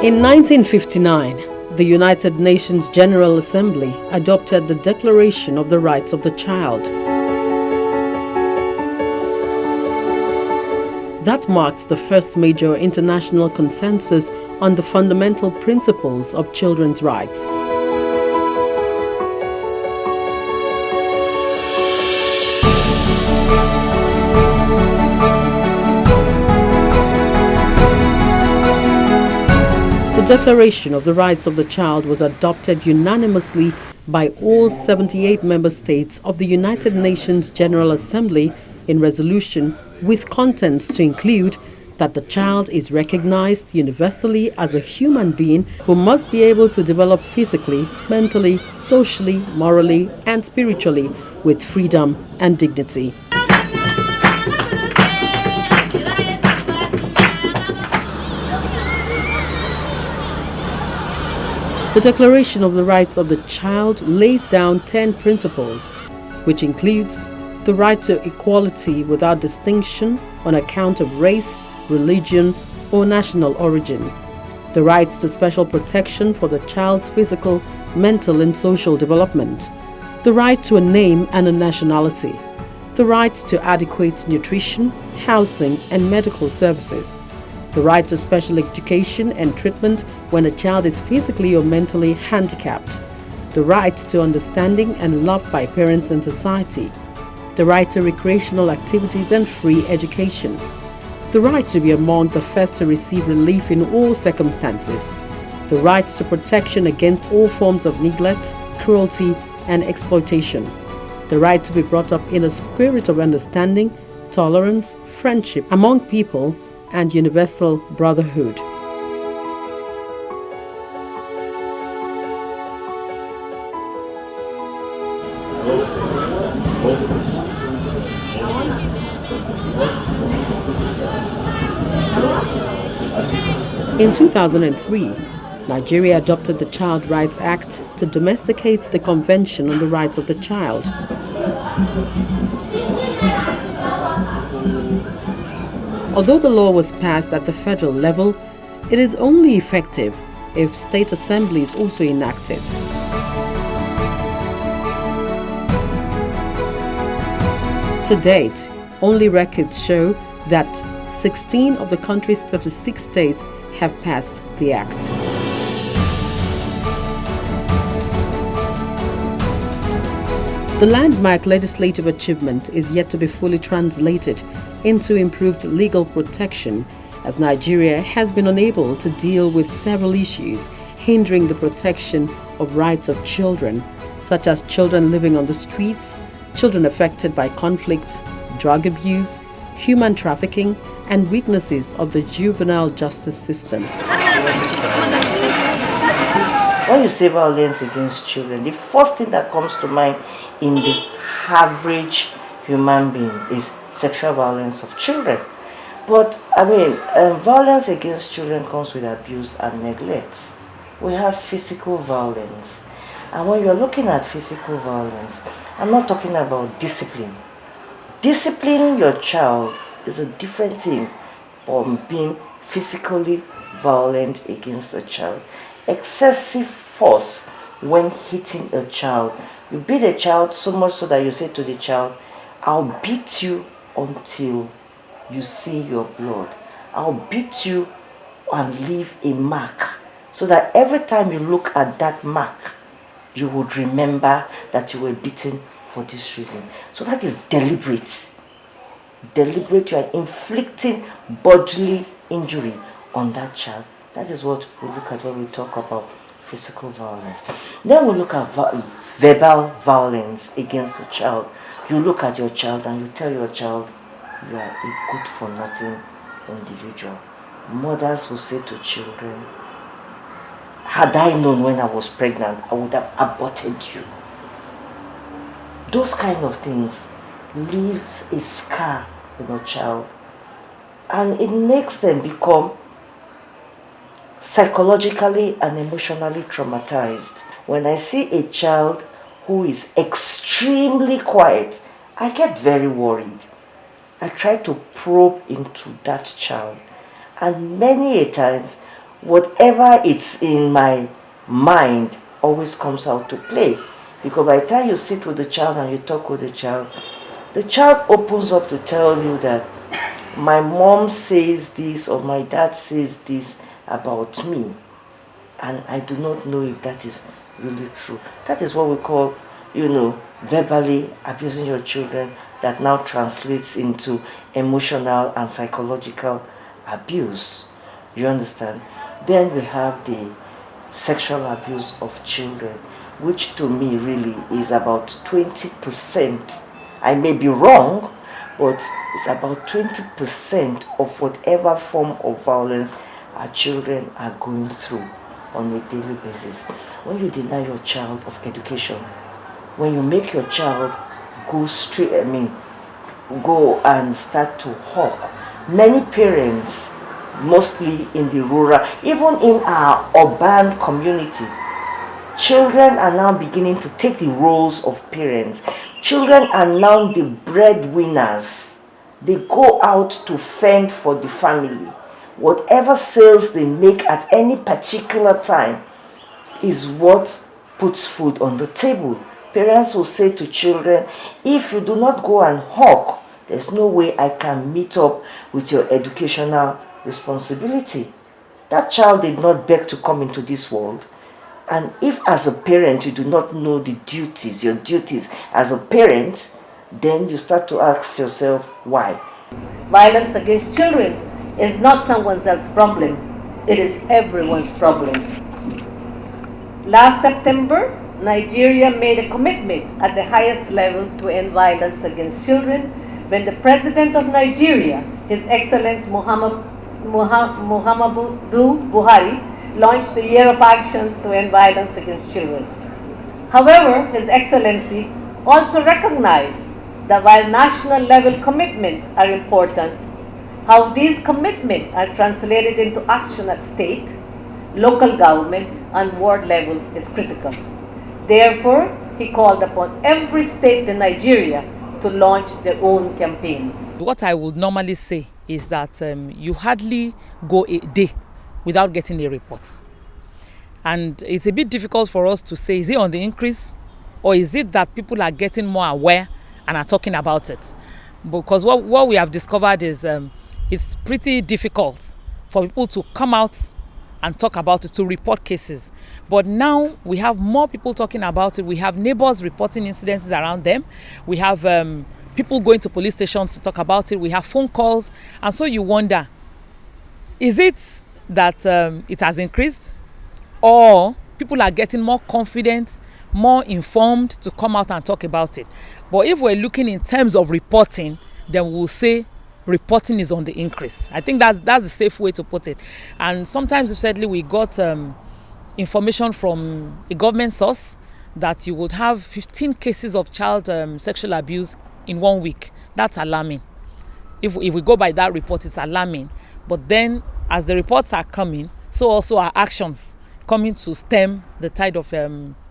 In 1959, the United Nations General Assembly adopted the Declaration of the Rights of the Child. That marks the first major international consensus on the fundamental principles of children's rights. The Declaration of the Rights of the Child was adopted unanimously by all 78 member states of the United Nations General Assembly in resolution with contents to include that the child is recognized universally as a human being who must be able to develop physically, mentally, socially, morally, and spiritually with freedom and dignity. The Declaration of the Rights of the Child lays down 10 principles, which includes the right to equality without distinction on account of race, religion, or national origin, the rights to special protection for the child's physical, mental, and social development, the right to a name and a nationality, the right to adequate nutrition, housing, and medical services, the right to special education and treatment when a child is physically or mentally handicapped, the right to understanding and love by parents and society, the right to recreational activities and free education, the right to be among the first to receive relief in all circumstances, the right to protection against all forms of neglect, cruelty, and exploitation, the right to be brought up in a spirit of understanding, tolerance, friendship among people, and universal brotherhood. In 2003, Nigeria adopted the Child Rights Act to domesticate the Convention on the Rights of the Child. Although the law was passed at the federal level, it is only effective if state assemblies also enact it. To date, only records show that 16 of the country's 36 states have passed the act. The landmark legislative achievement is yet to be fully translated into improved legal protection, as Nigeria has been unable to deal with several issues hindering the protection of rights of children, such as children living on the streets, children affected by conflict, drug abuse, human trafficking, and weaknesses of the juvenile justice system. When you say violence against children, the first thing that comes to mind in the average human being is sexual violence of children. But violence against children comes with abuse and neglect. We have physical violence. And when you're looking at physical violence, I'm not talking about discipline. Disciplining your child is a different thing from being physically violent against a child. Excessive force when hitting a child. You beat a child so much so that you say to the child, I'll beat you until you see your blood. I'll beat you and leave a mark so that every time you look at that mark, you would remember that you were beaten for this reason. So that is deliberate. Deliberate, you are inflicting bodily injury on that child. That is what we look at when we talk about physical violence. Then we look at verbal violence against a child. You look at your child and you tell your child, you are a good-for-nothing individual. Mothers will say to children, had I known when I was pregnant, I would have aborted you. Those kind of things leaves a scar in a child, and it makes them become psychologically and emotionally traumatized. When I see a child who is extremely quiet, I get very worried. I try to probe into that child, and many a times whatever it's in my mind always comes out to play. Because by the time you sit with the child and you talk with the child opens up to tell you that my mom says this or my dad says this about me, and I do not know if that is really true. That is what we call, verbally abusing your children, that now translates into emotional and psychological abuse. You understand? Then we have the sexual abuse of children, which to me really is about 20%. I may be wrong, but it's about 20% of whatever form of violence our children are going through on a daily basis. When you deny your child of education, when you make your child go and start to hawk, many parents, mostly in the rural, even in our urban community, children are now beginning to take the roles of parents. Children are now the breadwinners. They go out to fend for the family. Whatever sales they make at any particular time is what puts food on the table. Parents will say to children, if you do not go and hawk, there's no way I can meet up with your educational responsibility. That child did not beg to come into this world. And if as a parent you do not know your duties as a parent, then you start to ask yourself why. Violence against children is not someone else's problem. It is everyone's problem. Last September, Nigeria made a commitment at the highest level to end violence against children when the President of Nigeria, His Excellency Muhammadu Buhari, launched the Year of Action to End Violence Against Children. However, His Excellency also recognized that while national level commitments are important, how these commitments are translated into action at state, local government, and ward level is critical. Therefore, he called upon every state in Nigeria to launch their own campaigns. What I would normally say is that you hardly go a day without getting a report. And it's a bit difficult for us to say, is it on the increase? Or is it that people are getting more aware and are talking about it? Because what we have discovered is it's pretty difficult for people to come out and talk about it, to report cases. But now we have more people talking about it. We have neighbors reporting incidences around them. We have people going to police stations to talk about it. We have phone calls. And so you wonder, is it that it has increased, or people are getting more confident, more informed to come out and talk about it? But if we're looking in terms of reporting, then we'll say reporting is on the increase. I think that's the safe way to put it. And sometimes, certainly, we got information from a government source that you would have 15 cases of child sexual abuse in 1 week. That's alarming. If we go by that report, it's alarming. But then, as the reports are coming, so also our actions coming to stem the tide of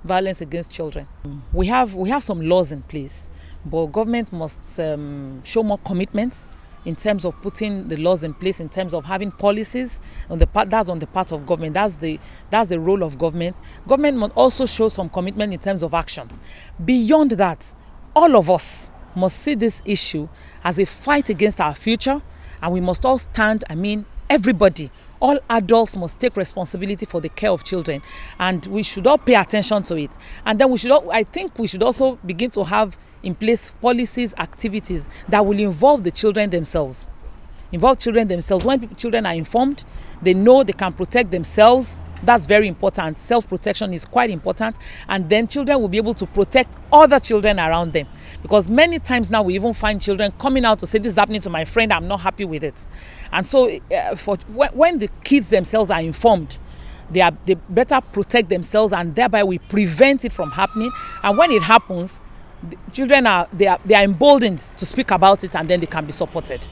violence against children. We have some laws in place, but government must show more commitment in terms of putting the laws in place, in terms of having policies that's on the part of government. That's the role of government. Government must also show some commitment in terms of actions. Beyond that, all of us must see this issue as a fight against our future, and we must all stand, everybody, all adults must take responsibility for the care of children, and we should all pay attention to it. And then we should also begin to have in place policies, activities that will involve the children themselves. When children are informed, they know they can protect themselves. That's very important. Self-protection is quite important. And then children will be able to protect other children around them. Because many times now we even find children coming out to say, this is happening to my friend, I'm not happy with it. And so when the kids themselves are informed, they better protect themselves, and thereby we prevent it from happening. And when it happens, the children are emboldened to speak about it, and then they can be supported.